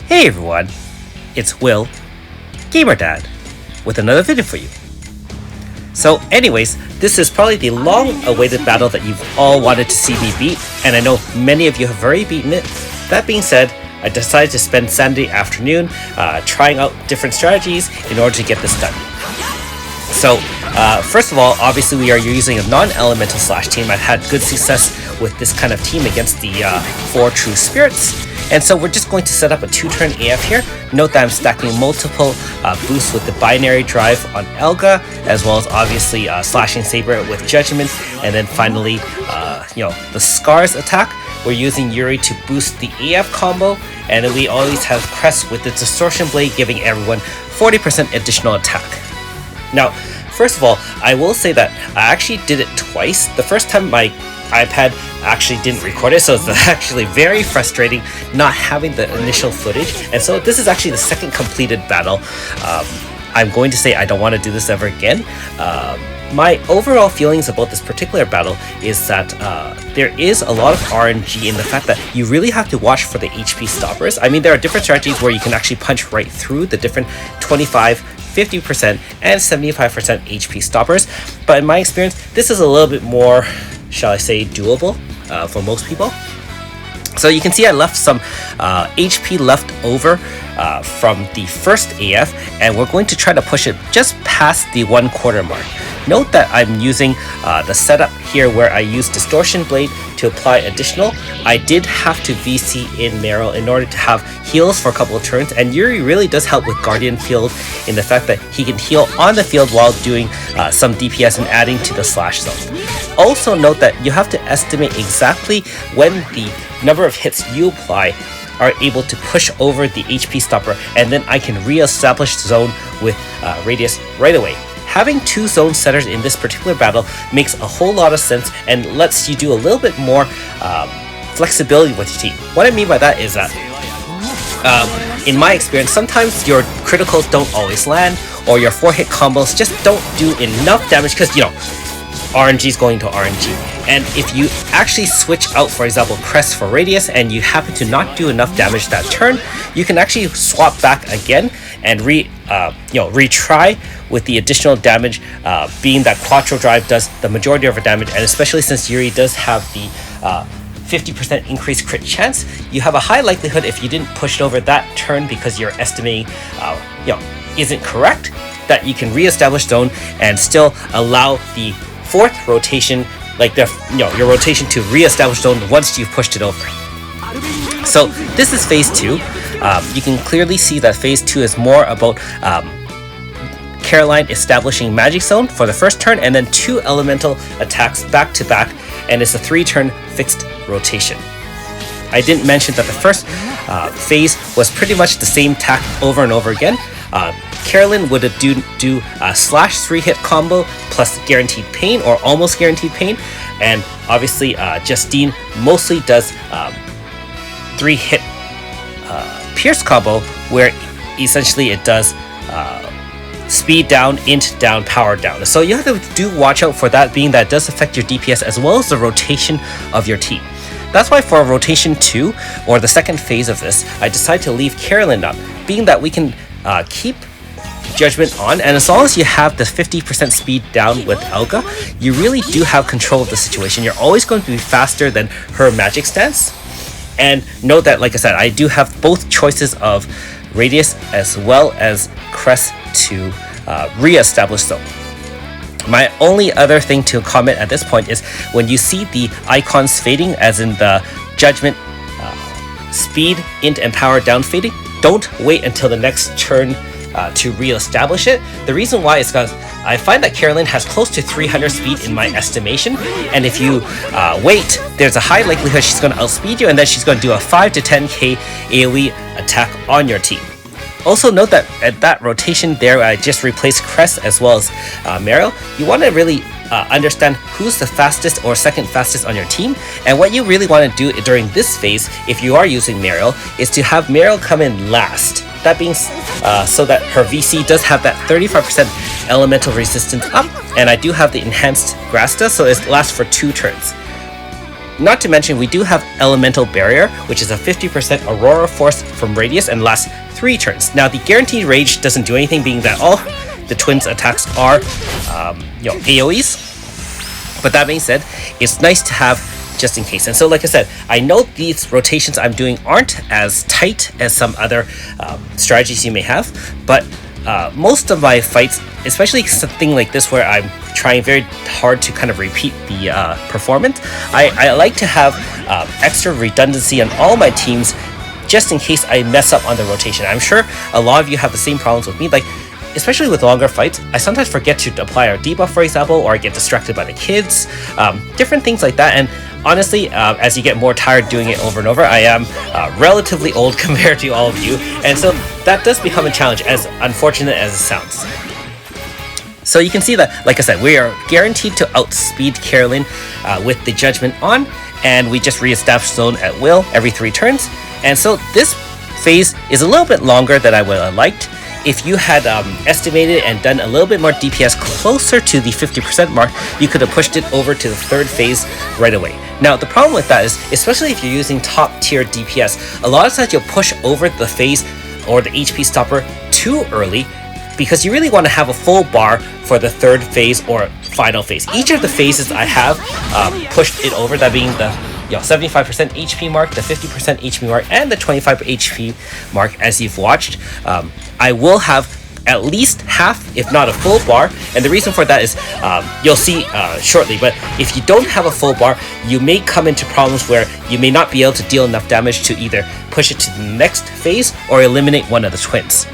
Hey everyone, it's Will, Gamer Dad, with another video for you. So anyways, this is probably the long-awaited battle that you've all wanted to see me beat, and I know many of you have already beaten it. That being said, I decided to spend Saturday afternoon trying out different strategies in order to get this done. So, first of all, obviously we are using a non-elemental slash team. I've had good success with this kind of team against the 4 true spirits. And so we're just going to set up a 2-turn AF here. Note that I'm stacking multiple boosts with the binary drive on Elga, as well as obviously slashing saber with judgment, and then finally, the scars attack. We're using Yuri to boost the AF combo, and then we always have Crest with the distortion blade, giving everyone 40% additional attack. Now, first of all, I will say that I actually did it twice. The first time my iPad actually didn't record it, so it's actually very frustrating not having the initial footage. And so this is actually the second completed battle. I'm going to say I don't want to do this ever again. My overall feelings about this particular battle is that there is a lot of RNG in the fact that you really have to watch for the HP stoppers. I mean, there are different strategies where you can actually punch right through the different 25, 50%, and 75% HP stoppers. But in my experience, this is a little bit more, shall I say, doable for most people. So you can see I left some HP left over from the first AF, and we're going to try to push it just past the 1/4 mark. Note that I'm using the setup here where I use Distortion Blade to apply additional. I did have to VC in Meryl in order to have heals for a couple of turns, and Yuri really does help with Guardian Field in the fact that he can heal on the field while doing some DPS and adding to the slash zone. Also note that you have to estimate exactly when the number of hits you apply are able to push over the HP stopper, and then I can re-establish zone with radius right away. Having 2 zone setters in this particular battle makes a whole lot of sense and lets you do a little bit more flexibility with your team. What I mean by that is that in my experience, sometimes your criticals don't always land, or your 4-hit combos just don't do enough damage because, RNG is going to RNG. And if you actually switch out, for example, Crest for Radius, and you happen to not do enough damage that turn, you can actually swap back again and retry with the additional damage, being that Quattro Drive does the majority of our damage, and especially since Yuri does have the 50% increased crit chance, you have a high likelihood if you didn't push it over that turn because your estimating isn't correct, that you can re-establish zone and still allow the 4th rotation, your rotation to re-establish zone once you've pushed it over. So this is phase 2. You can clearly see that phase 2 is more about Caroline establishing magic zone for the first turn, and then 2 elemental attacks back to back, and it's a 3-turn fixed rotation. I didn't mention that the first phase was pretty much the same tack over and over again. Carolyn would do a slash 3-hit combo plus guaranteed pain or almost guaranteed pain, and obviously Justine mostly does 3-hit pierce combo, where essentially it does speed down, int down, power down. So you have to watch out for that, being that it does affect your DPS as well as the rotation of your team. That's why for rotation 2, or the second phase of this, I decided to leave Carolyn up, being that we can keep judgment on, and as long as you have the 50% speed down with Elga, you really do have control of the situation. You're always going to be faster than her magic stance. And note that, like I said, I do have both choices of Radius as well as Crest to re-establish zone. My only other thing to comment at this point is when you see the icons fading, as in the judgment, speed, int, and power down fading, don't wait until the next turn to re-establish it. The reason why is because I find that Carolyn has close to 300 speed in my estimation, and if you wait, there's a high likelihood she's going to outspeed you, and then she's going to do a 5 to 10k AoE attack on your team. Also note that at that rotation there, I just replaced Crest as well as Meryl. You want to really understand who's the fastest or second fastest on your team, and what you really want to do during this phase, if you are using Meryl, is to have Meryl come in last. That being so that her VC does have that 35% elemental resistance up, and I do have the enhanced Grasta, so it lasts for 2 turns. Not to mention, we do have Elemental Barrier, which is a 50% Aurora Force from Radius and lasts 3 turns. Now, the Guaranteed Rage doesn't do anything, being that all the twins' attacks are, AoEs. But that being said, it's nice to have just in case. And so, like I said, I know these rotations I'm doing aren't as tight as some other strategies you may have, but most of my fights, especially something like this where I'm trying very hard to kind of repeat the performance, I like to have extra redundancy on all my teams just in case I mess up on the rotation. I'm sure a lot of you have the same problems with me, like especially with longer fights. I sometimes forget to apply our debuff, for example, or I get distracted by the kids, different things like that. And honestly, as you get more tired doing it over and over, I am relatively old compared to all of you, and so that does become a challenge, as unfortunate as it sounds. So you can see that, like I said, we are guaranteed to outspeed Carolyn with the Judgment on, and we just reestablish zone at will every 3 turns. And so this phase is a little bit longer than I would have liked. If you had estimated and done a little bit more DPS closer to the 50% mark, you could have pushed it over to the 3rd phase right away. Now, the problem with that is, especially if you're using top tier DPS, a lot of times you'll push over the phase or the HP stopper too early, because you really want to have a full bar for the 3rd phase or final phase. Each of the phases I have pushed it over, that being the 75% HP mark, the 50% HP mark, and the 25 HP mark, as you've watched. I will have at least half, if not a full bar, and the reason for that is you'll see shortly, but if you don't have a full bar, you may come into problems where you may not be able to deal enough damage to either push it to the next phase or eliminate one of the twins.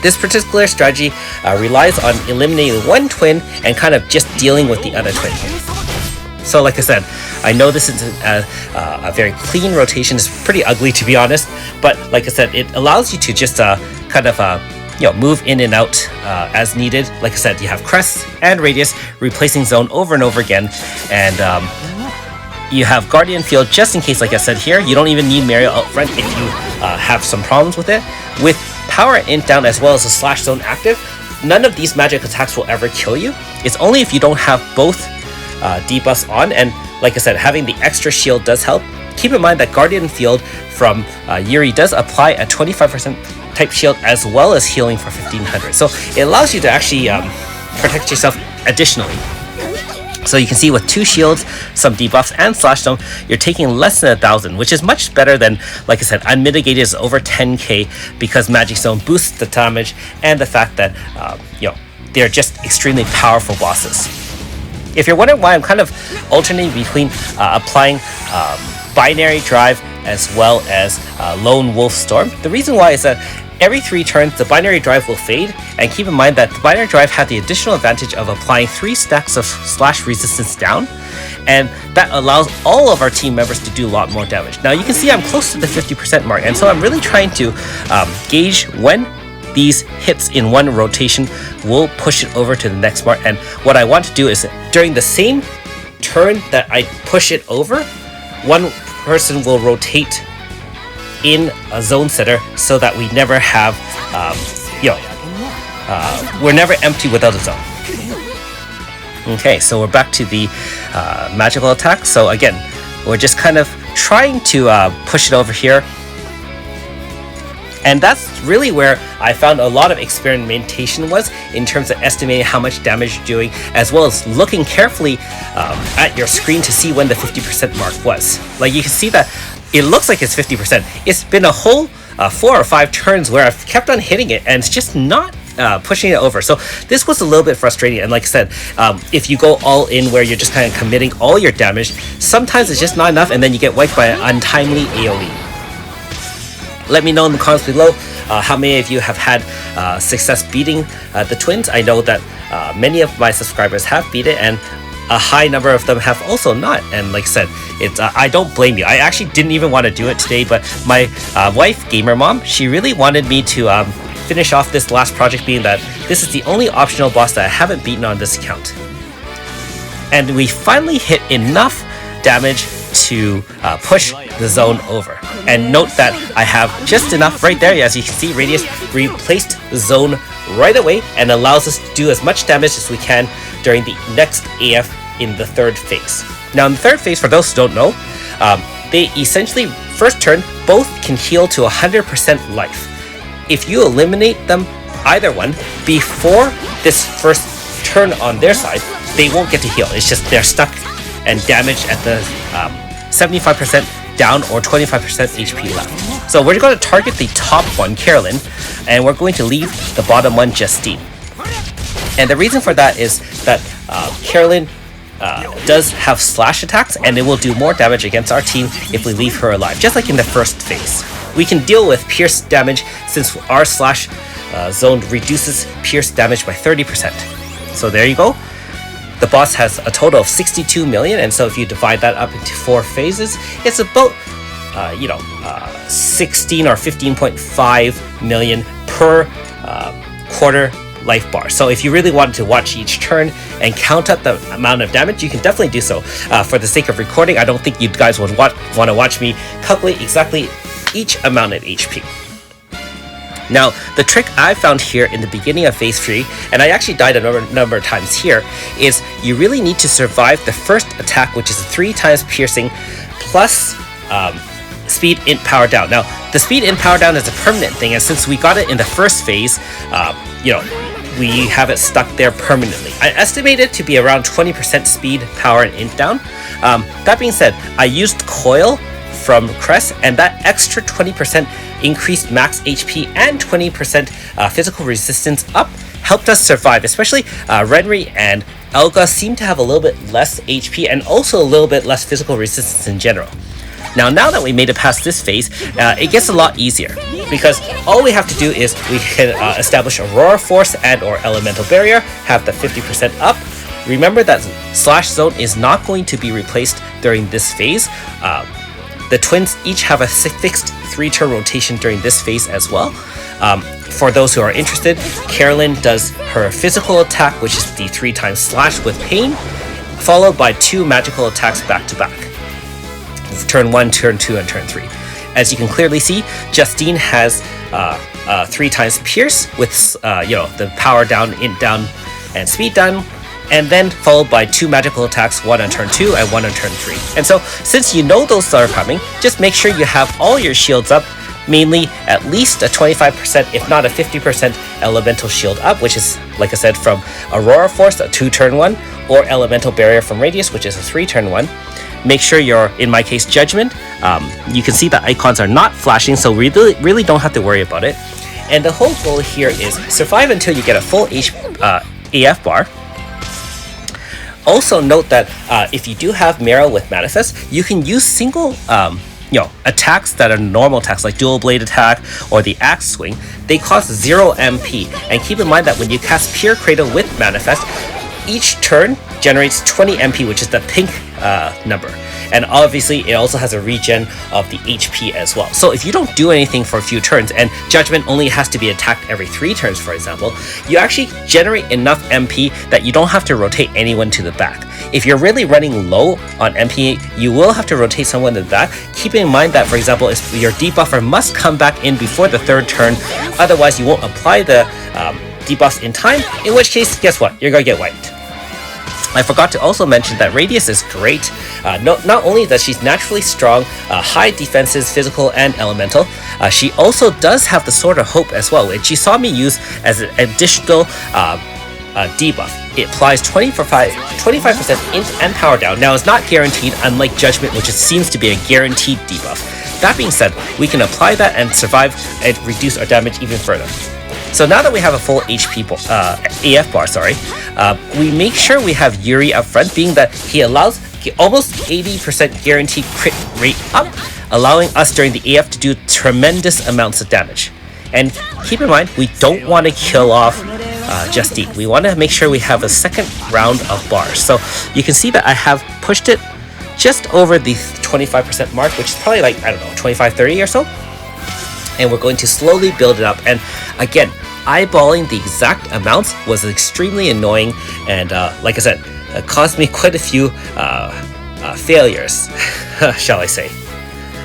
This particular strategy relies on eliminating one twin and kind of just dealing with the other twin. So like I said, I know this is a very clean rotation. It's pretty ugly, to be honest, but like I said, it allows you to just kind of move in and out as needed. Like I said, you have Crest and Radius replacing zone over and over again, and you have Guardian Field just in case. Like I said here, you don't even need Mario out front if you have some problems with it. With Power Int down as well as the Slash Zone active, none of these magic attacks will ever kill you. It's only if you don't have both debuffs on, and like I said, having the extra shield does help. Keep in mind that Guardian Field from Yuri does apply a 25% type shield as well as healing for 1500, so it allows you to actually protect yourself additionally. So you can see with 2 shields, some debuffs, and Slash Zone, you're taking less than 1,000, which is much better than, like I said, Unmitigated is over 10k because Magic Zone boosts the damage and the fact that they're just extremely powerful bosses. If you're wondering why I'm kind of alternating between applying Binary Drive as well as Lone Wolf Storm, the reason why is that every 3 turns the Binary Drive will fade, and keep in mind that the Binary Drive had the additional advantage of applying 3 stacks of slash resistance down, and that allows all of our team members to do a lot more damage. Now you can see I'm close to the 50% mark, and so I'm really trying to gauge when these hits in one rotation will push it over to the next mark. And what I want to do is during the same turn that I push it over, one person will rotate in a zone setter so that we never have we're never empty without a zone. Okay, so we're back to the magical attack. So again, we're just kind of trying to push it over here. And that's really where I found a lot of experimentation was, in terms of estimating how much damage you're doing, as well as looking carefully at your screen to see when the 50% mark was. Like you can see that it looks like it's 50%. It's been a whole 4 or 5 turns where I've kept on hitting it and it's just not pushing it over. So this was a little bit frustrating, and like I said, if you go all in where you're just kind of committing all your damage, sometimes it's just not enough and then you get wiped by an untimely AoE. Let me know in the comments below how many of you have had success beating the twins. I know that many of my subscribers have beat it, and a high number of them have also not. And like I said, it's I don't blame you. I actually didn't even want to do it today, but my wife, Gamer Mom, she really wanted me to finish off this last project, being that this is the only optional boss that I haven't beaten on this account. And we finally hit enough damage to push the zone over. And note that I have just enough right there. As you can see, Radius replaced the zone right away and allows us to do as much damage as we can during the next AF in the 3rd phase. Now in the third phase, for those who don't know, they essentially, first turn, both can heal to 100% life. If you eliminate them, either one, before this first turn on their side, they won't get to heal. It's just they're stuck and damaged at the 75% down or 25% HP left. So we're going to target the top one, Carolyn, and we're going to leave the bottom one, Justine. And the reason for that is that Carolyn does have slash attacks, and it will do more damage against our team if we leave her alive, just like in the first phase. We can deal with pierce damage since our slash zone reduces pierce damage by 30%. So there you go. The boss has a total of 62 million, and so if you divide that up into 4 phases, it's about 16 or 15.5 million per quarter life bar. So if you really wanted to watch each turn and count up the amount of damage, you can definitely do so. For the sake of recording, I don't think you guys would want to watch me calculate exactly each amount of HP. Now, the trick I found here in the beginning of phase 3, and I actually died a number of times here, is you really need to survive the first attack, which is 3 times piercing plus speed int power down. Now, the speed int power down is a permanent thing, and since we got it in the first phase, we have it stuck there permanently. I estimate it to be around 20% speed, power, and int down. That being said, I used Coil from Crest, and that extra 20% increased max HP and 20% physical resistance up helped us survive, especially Renri and Elga seem to have a little bit less HP and also a little bit less physical resistance in general. Now that we made it past this phase, it gets a lot easier because all we have to do is we can establish Aurora Force and or Elemental Barrier, have the 50% up. Remember that Slash Zone is not going to be replaced during this phase. The twins each have a fixed 3-turn rotation during this phase as well. For those who are interested, Carolyn does her physical attack, which is the 3 times slash with pain, followed by 2 magical attacks back to back. Turn 1, turn 2, and turn 3. As you can clearly see, Justine has 3 times pierce with the power down, int down, and speed down, and then followed by 2 magical attacks, 1 on turn 2 and 1 on turn 3. And so, since you know those are coming, just make sure you have all your shields up, mainly at least a 25%, if not a 50% elemental shield up, which is, like I said, from Aurora Force, a 2-turn one, or Elemental Barrier from Radius, which is a 3-turn one. Make sure you're, in my case, Judgment. You can see the icons are not flashing, so we really don't have to worry about it. And the whole goal here is survive until you get a full AF bar. Also note that if you do have Meryl with Manifest, you can use single attacks that are normal attacks like dual blade attack or the axe swing. They cost 0 MP, and keep in mind that when you cast Pure Cradle with Manifest, each turn generates 20 MP, which is the pink number. And obviously it also has a regen of the HP as well. So if you don't do anything for a few turns, and Judgment only has to be attacked every 3 turns, for example, you actually generate enough MP that you don't have to rotate anyone to the back. If you're really running low on MP, you will have to rotate someone to the back. Keep in mind that, for example, if your debuffer must come back in before the 3rd turn, otherwise you won't apply the debuffs in time, in which case, guess what? You're gonna get wiped. I forgot to also mention that Radius is great. Not only does she's naturally strong, high defenses, physical and elemental, she also does have the Sword of Hope as well, which you saw me use as an additional debuff. It applies 25% int and power down. Now it's not guaranteed, unlike Judgment, which seems to be a guaranteed debuff. That being said, we can apply that and survive and reduce our damage even further. So now that we have a full HP AF bar, we make sure we have Yuri up front, being that he allows almost 80% guaranteed crit rate up, allowing us during the AF to do tremendous amounts of damage. And keep in mind, we don't want to kill off Justine. We want to make sure we have a second round of bars. So you can see that I have pushed it just over the 25% mark, which is probably like, 25-30 or so. And we're going to slowly build it up. And again, eyeballing the exact amounts was extremely annoying, and like I said, it caused me quite a few failures, shall I say.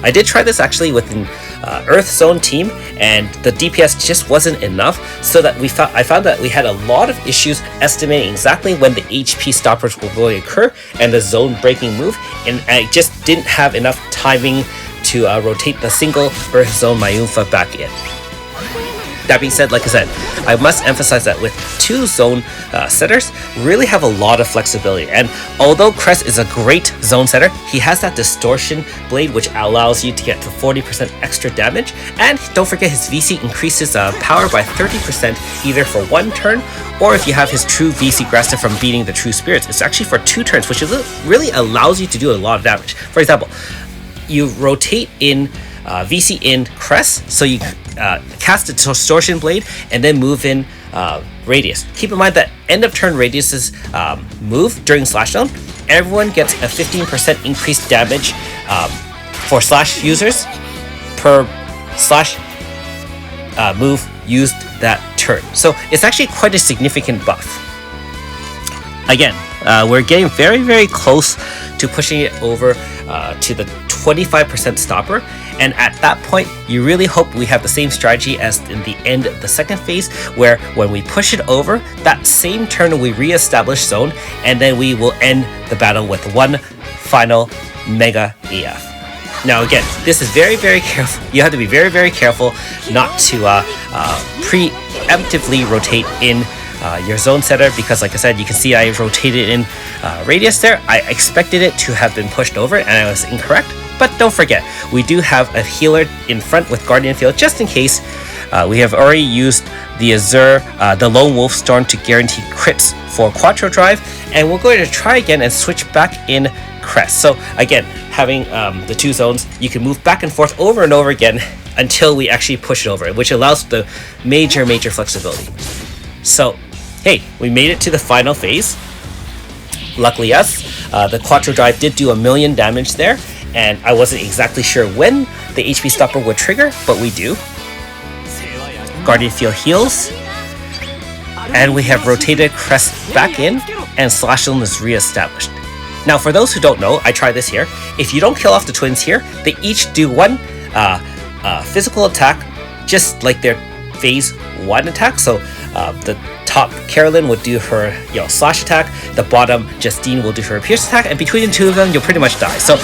I did try this actually within Earth Zone team, and the DPS just wasn't enough, so that I found that we had a lot of issues estimating exactly when the HP stoppers were going to occur and the zone breaking move, and I just didn't have enough timing to rotate the single Earth Zone Mayunfa back in. That being said, like I said, I must emphasize that with 2 zone setters, really have a lot of flexibility. And although Crest is a great zone setter, he has that distortion blade which allows you to get to 40% extra damage. And don't forget, his VC increases power by 30% either for 1 turn, or if you have his true VC Grasta from beating the true spirits, it's actually for 2 turns, which really allows you to do a lot of damage. For example, you rotate in VC in Crest, so you cast a distortion blade and then move in radius. Keep in mind that end of turn radiuses move during slash zone. Everyone gets a 15% increased damage for slash users per slash move used that turn. So it's actually quite a significant buff. Again, we're getting very, very close to pushing it over to the 25% stopper, and at that point you really hope we have the same strategy as in the end of the second phase, where when we push it over, that same turn we re-establish zone, and then we will end the battle with 1 final Mega AF. Now again, this is very, very careful. You have to be very, very careful not to preemptively rotate in your zone setter, because like I said, you can see I rotated in radius there. I expected it to have been pushed over and I was incorrect, but don't forget, we do have a healer in front with Guardian Field just in case. We have already used the Azure, the Lone Wolf Storm to guarantee crits for Quattro Drive, and we're going to try again and switch back in Crest. So again, having the 2 zones, you can move back and forth over and over again until we actually push it over, which allows the major flexibility. So hey, we made it to the final phase. Luckily us, the Quattro Drive did do 1,000,000 damage there, and I wasn't exactly sure when the HP stopper would trigger, but we do. Guardian Field heals, and we have rotated Crest back in, and Slash Zone is re-established. Now for those who don't know, I try this here. If you don't kill off the twins here, they each do 1 physical attack, just like their phase 1 attack. So the top Carolyn would do her slash attack, the bottom Justine will do her pierce attack, and between the 2 of them you'll pretty much die. So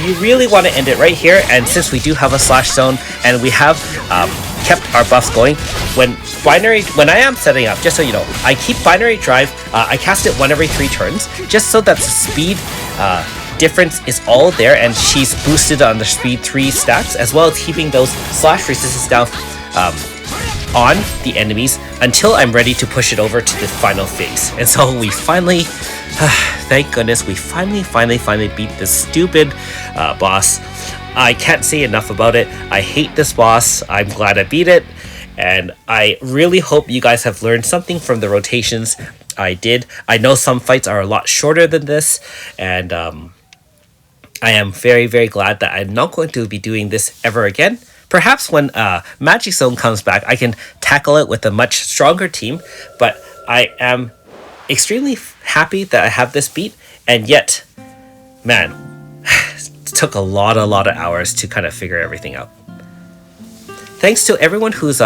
you really want to end it right here, and since we do have a slash zone and we have kept our buffs going, when I am setting up, just so you know, I keep binary drive, I cast it 1 every 3 turns, just so that the speed difference is all there, and she's boosted on the speed 3 stats, as well as keeping those slash resistance down on the enemies until I'm ready to push it over to the final phase. And so we finally, thank goodness, we finally beat this stupid boss. I can't say enough about it. I hate this boss. I'm glad I beat it, and I really hope you guys have learned something from the rotations I did. I know some fights are a lot shorter than this, and I am very, very glad that I'm not going to be doing this ever again. Perhaps when Magic Zone comes back, I can tackle it with a much stronger team, but I am extremely happy that I have this beat, and yet, man, it took a lot of hours to kind of figure everything out. Thanks to everyone who's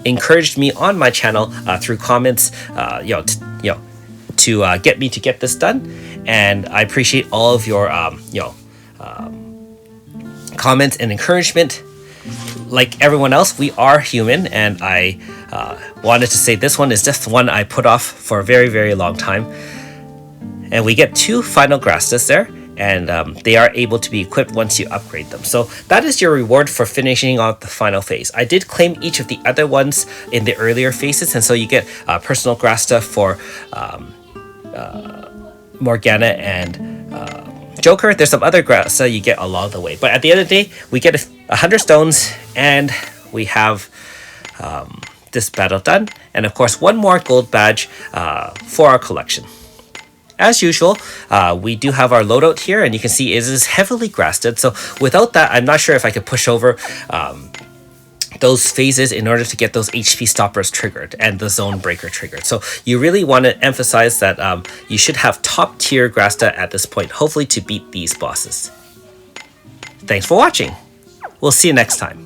encouraged me on my channel through comments, to get me to get this done, and I appreciate all of your comments and encouragement. Like everyone else, we are human, and I wanted to say this one is just one I put off for a very, very long time. And we get 2 final Grastas there, and they are able to be equipped once you upgrade them. So that is your reward for finishing off the final phase. I did claim each of the other ones in the earlier phases, and so you get personal Grasta for Morgana and Joker. There's some other Grasta you get along the way, but at the end of the day, we get 100 stones, and we have this battle done, and of course 1 more gold badge for our collection. As usual, we do have our loadout here, and you can see it is heavily grasted, so without that, I'm not sure if I could push over those phases in order to get those HP stoppers triggered and the zone breaker triggered. So you really want to emphasize that you should have top tier Grasta at this point, hopefully to beat these bosses. Thanks for watching. We'll see you next time.